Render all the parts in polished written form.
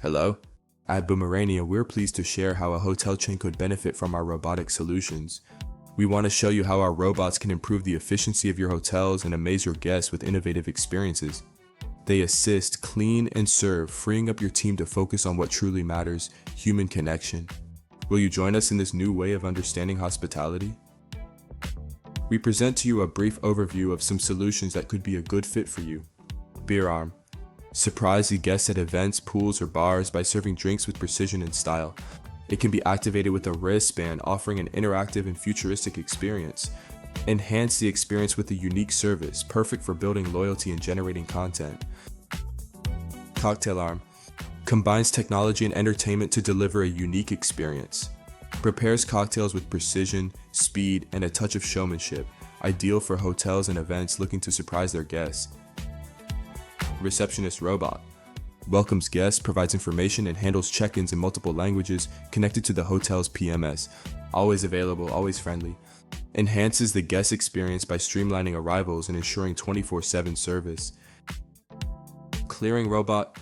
Hello? At Bumerania, we're pleased to share how a hotel chain could benefit from our robotic solutions. We want to show you how our robots can improve the efficiency of your hotels and amaze your guests with innovative experiences. They assist, clean, and serve, freeing up your team to focus on what truly matters, human connection. Will you join us in this new way of understanding hospitality? We present to you a brief overview of some solutions that could be a good fit for you. Beer Arm. Surprise the guests at events, pools, or bars by serving drinks with precision and style. It can be activated with a wristband, offering an interactive and futuristic experience. Enhance the experience with a unique service, perfect for building loyalty and generating content. Cocktail Arm. Combines technology and entertainment to deliver a unique experience. Prepares cocktails with precision, speed, and a touch of showmanship, ideal for hotels and events looking to surprise their guests. Receptionist Robot. Welcomes guests, provides information, and handles check-ins in multiple languages connected to the hotel's PMS. Always available, always friendly. Enhances the guest experience by streamlining arrivals and ensuring 24/7 service. Clearing Robot.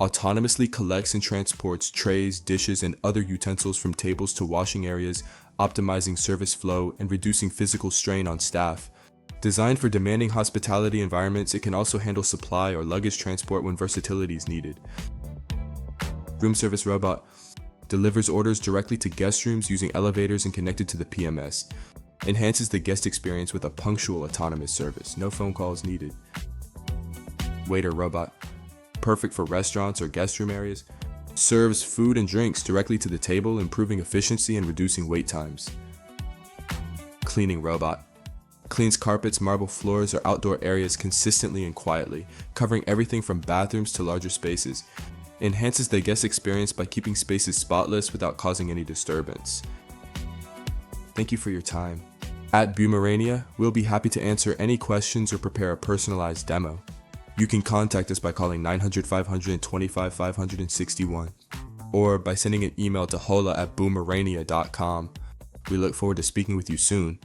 Autonomously collects and transports trays, dishes, and other utensils from tables to washing areas, optimizing service flow and reducing physical strain on staff. Designed for demanding hospitality environments, it can also handle supply or luggage transport when versatility is needed. Room Service Robot. Delivers orders directly to guest rooms using elevators and connected to the PMS. Enhances the guest experience with a punctual autonomous service. No phone calls needed. Waiter Robot. Perfect for restaurants or guest room areas. Serves food and drinks directly to the table, improving efficiency and reducing wait times. Cleaning Robot. Cleans carpets, marble floors, or outdoor areas consistently and quietly, covering everything from bathrooms to larger spaces. Enhances the guest experience by keeping spaces spotless without causing any disturbance. Thank you for your time. At Bumerania, we'll be happy to answer any questions or prepare a personalized demo. You can contact us by calling 900-525-561 or by sending an email to hola@bumerania.com. We look forward to speaking with you soon.